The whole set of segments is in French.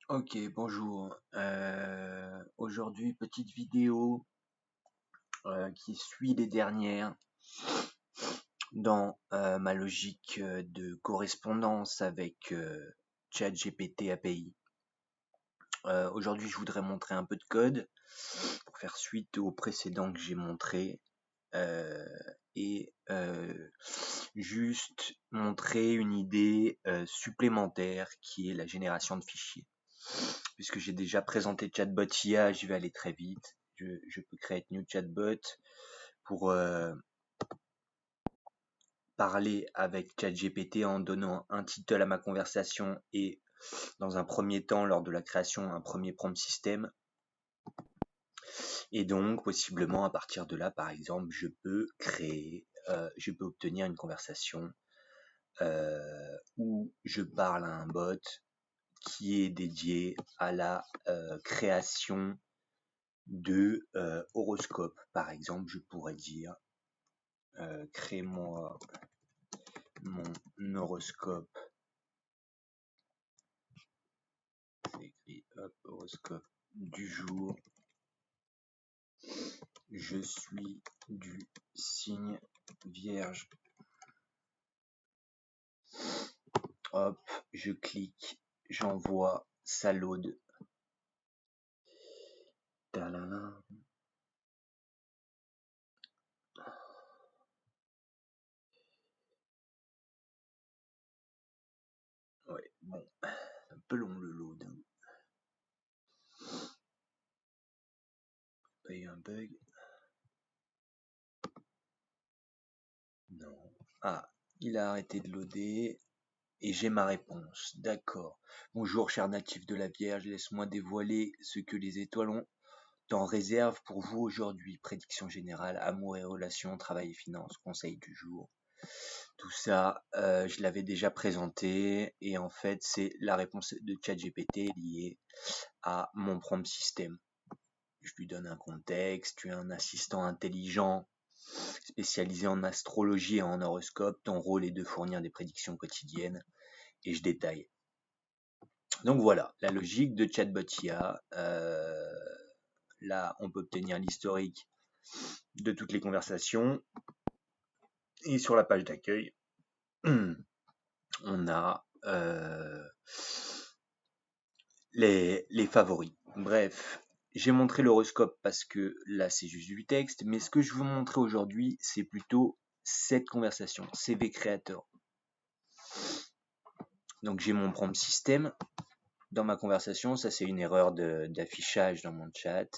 Ok, bonjour. Aujourd'hui, petite vidéo qui suit les dernières dans ma logique de correspondance avec ChatGPT API. Aujourd'hui, je voudrais montrer un peu de code pour faire suite au précédent que j'ai montré et juste montrer une idée supplémentaire qui est la génération de fichiers. Puisque j'ai déjà présenté Chatbot IA, je vais aller très vite. Je peux créer New Chatbot pour parler avec ChatGPT en donnant un titre à ma conversation et dans un premier temps, lors de la création, un premier prompt système. Et donc, possiblement, à partir de là, par exemple, je peux obtenir une conversation où je parle à un bot qui est dédié à la création de horoscope. Par exemple, je pourrais dire crée-moi mon horoscope. C'est écrit horoscope du jour. Je suis du signe Vierge. Hop, je clique, j'envoie, ça load. Talala. Ouais, bon, un peu long le load. Pas eu un bug? Non. Ah, il a arrêté de loader. Et j'ai ma réponse. D'accord. Bonjour, cher natif de la Vierge, laisse-moi dévoiler ce que les étoiles ont en réserve pour vous aujourd'hui. Prédiction générale, amour et relations, travail et finances, conseil du jour. Tout ça, je l'avais déjà présenté et en fait, c'est la réponse de ChatGPT liée à mon prompt système. Je lui donne un contexte, tu es un assistant intelligent spécialisé en astrologie et en horoscope. Ton rôle est de fournir des prédictions quotidiennes et je détaille. Donc voilà, la logique de Chatbot IA. Là, on peut obtenir l'historique de toutes les conversations. Et sur la page d'accueil, on a les favoris. Bref, j'ai montré l'horoscope parce que là, c'est juste du texte. Mais ce que je veux montrer aujourd'hui, c'est plutôt cette conversation, CV Creator. Donc j'ai mon prompt système dans ma conversation. Ça, c'est une erreur d'affichage dans mon chat.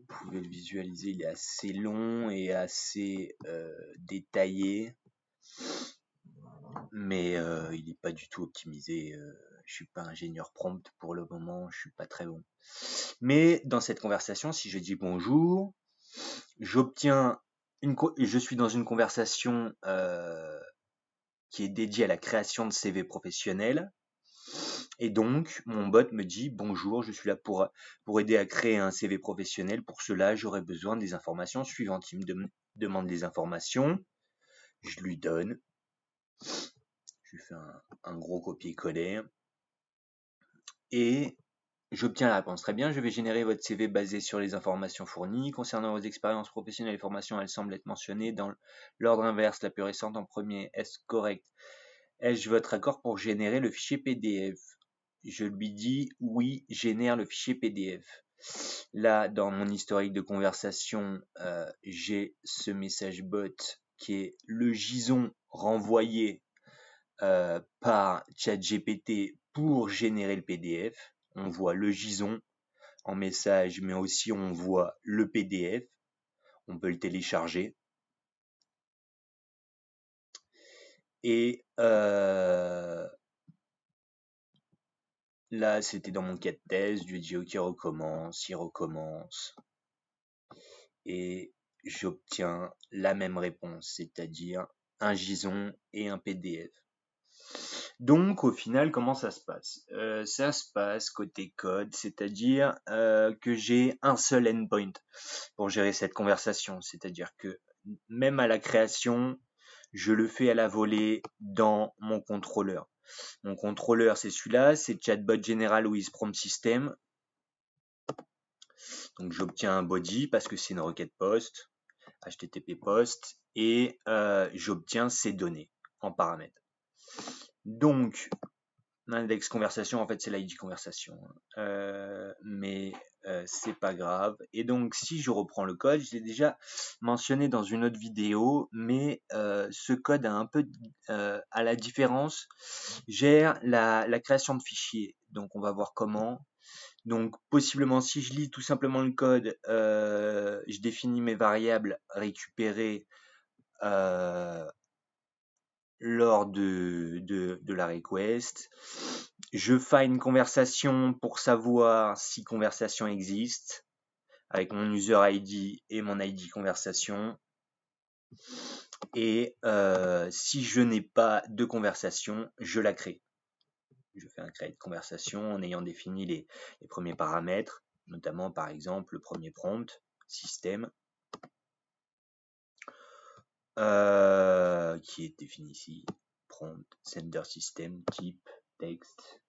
Vous pouvez le visualiser, il est assez long et assez détaillé, mais il n'est pas du tout optimisé. Je suis pas ingénieur prompt pour le moment, je suis pas très bon. Mais dans cette conversation, si je dis bonjour, je suis dans une conversation qui est dédiée à la création de CV professionnels. Et donc, mon bot me dit bonjour, je suis là pour aider à créer un CV professionnel. Pour cela, j'aurais besoin des informations suivantes. Il me demande les informations, je lui donne. Je lui fais un gros copier-coller et j'obtiens la réponse. Très bien, je vais générer votre CV basé sur les informations fournies. Concernant vos expériences professionnelles et formations, elles semblent être mentionnées dans l'ordre inverse, la plus récente en premier. Est-ce correct? Ai-je votre accord pour générer le fichier PDF? Je lui dis oui, génère le fichier PDF. Là, dans mon historique de conversation, j'ai ce message bot qui est le JSON renvoyé par ChatGPT pour générer le PDF. On voit le JSON en message, mais aussi on voit le PDF. On peut le télécharger. Et là, c'était dans mon cas de thèse. Je lui ai dit OK, recommence, il recommence. Et j'obtiens la même réponse, c'est-à-dire un JSON et un PDF. Donc au final, comment ça se passe? Ça se passe côté code, c'est-à-dire que j'ai un seul endpoint pour gérer cette conversation, c'est-à-dire que même à la création, je le fais à la volée dans mon contrôleur. Mon contrôleur, c'est celui-là, c'est Chatbot General with Prompt System. Donc j'obtiens un body parce que c'est une requête post, HTTP post, et j'obtiens ces données en paramètres. Donc, l'index conversation, en fait, c'est l'ID conversation. Mais c'est pas grave. Et donc, si je reprends le code, je l'ai déjà mentionné dans une autre vidéo, mais ce code a un peu, à la différence, gère la création de fichiers. Donc, on va voir comment. Donc, possiblement, si je lis tout simplement le code, je définis mes variables récupérées lors de la request. Je fais une conversation pour savoir si conversation existe avec mon user ID et mon ID conversation. Et si je n'ai pas de conversation, je la crée. Je fais un create conversation en ayant défini les premiers paramètres, notamment par exemple le premier prompt, système, qui est défini ici, prompt, sender system, type, text,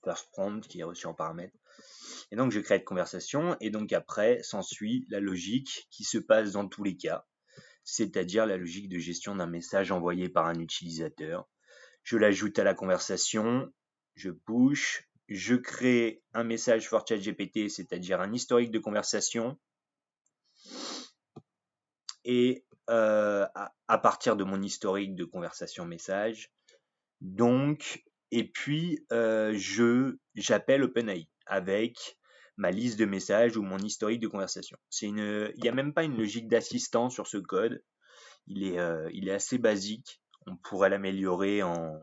first prompt qui est reçu en paramètre. Et donc je crée une conversation et donc après s'ensuit la logique qui se passe dans tous les cas, c'est-à-dire la logique de gestion d'un message envoyé par un utilisateur. Je l'ajoute à la conversation, je push, je crée un message for ChatGPT, c'est-à-dire un historique de conversation. Et à partir de mon historique de conversation message, donc, et puis j'appelle OpenAI avec ma liste de messages ou mon historique de conversation. Il n'y a même pas une logique d'assistant sur ce code. Il est assez basique. On pourrait l'améliorer en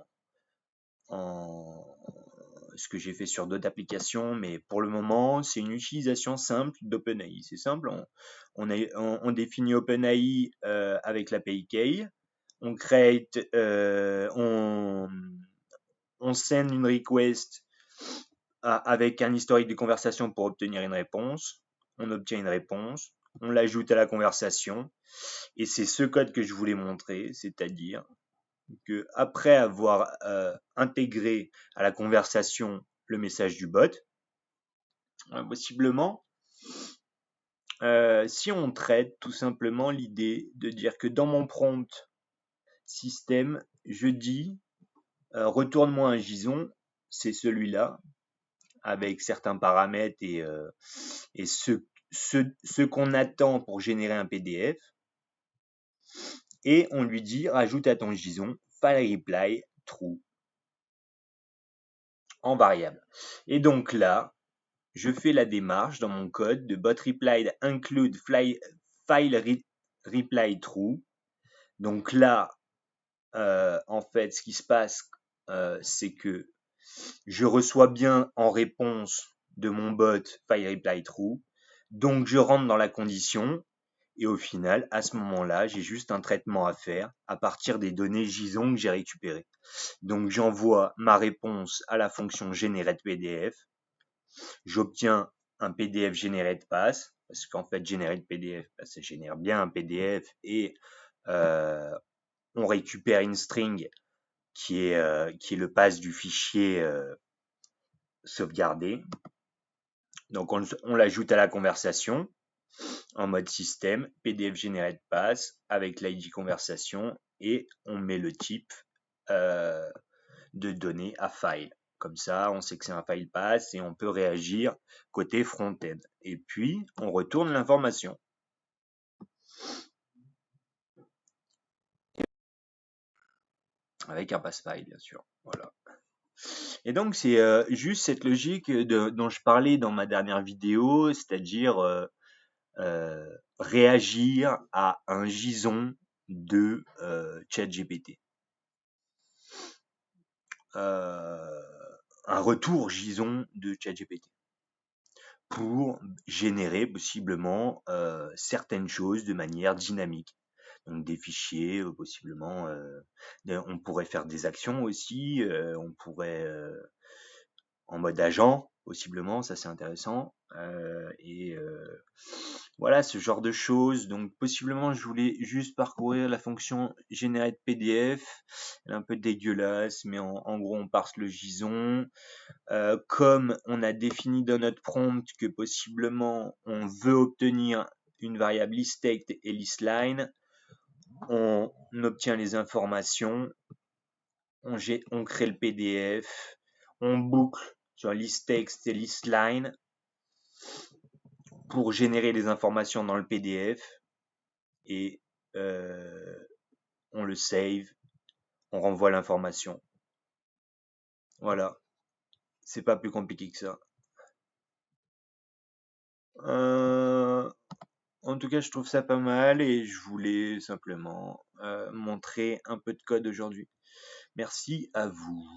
ce que j'ai fait sur d'autres applications, mais pour le moment, c'est une utilisation simple d'OpenAI. C'est simple, on définit OpenAI avec l'API Key, on create, on send une request avec un historique de conversation pour obtenir une réponse, on obtient une réponse, on l'ajoute à la conversation, et c'est ce code que je voulais montrer, c'est-à-dire que après avoir intégré à la conversation le message du bot, possiblement, si on traite tout simplement l'idée de dire que dans mon prompt système, je dis retourne-moi un JSON, c'est celui-là, avec certains paramètres et ce qu'on attend pour générer un PDF, et on lui dit rajoute à ton JSON file reply true en variable. Et donc là, je fais la démarche dans mon code de bot replied include file reply true. Donc là, en fait, ce qui se passe, c'est que je reçois bien en réponse de mon bot file reply true. Donc je rentre dans la condition. Et au final, à ce moment-là, j'ai juste un traitement à faire à partir des données JSON que j'ai récupérées. Donc j'envoie ma réponse à la fonction GeneratePDF. J'obtiens un PDF GeneratePass, parce qu'en fait GeneratePDF, ça génère bien un PDF et on récupère une string qui est le pass du fichier sauvegardé. Donc on l'ajoute à la conversation en mode système, PDF generate pass avec l'ID conversation et on met le type de données à file. Comme ça, on sait que c'est un file pass et on peut réagir côté front-end. Et puis, on retourne l'information. Avec un pass file, bien sûr. Voilà. Et donc, c'est juste cette logique dont je parlais dans ma dernière vidéo, c'est-à-dire réagir à un JSON de ChatGPT. Un retour JSON de ChatGPT pour générer possiblement certaines choses de manière dynamique. Donc des fichiers, possiblement, on pourrait faire des actions aussi, on pourrait en mode agent, possiblement, ça c'est intéressant. Voilà, ce genre de choses. Donc possiblement, je voulais juste parcourir la fonction Generate PDF. Elle est un peu dégueulasse, mais en gros, on parse le JSON. Comme on a défini dans notre prompt que possiblement on veut obtenir une variable listText et listLine, on obtient les informations, on crée le PDF, on boucle sur listText et listLine pour générer les informations dans le PDF et on le save, on renvoie l'information. Voilà, c'est pas plus compliqué que ça. En tout cas, je trouve ça pas mal et je voulais simplement montrer un peu de code aujourd'hui. Merci à vous.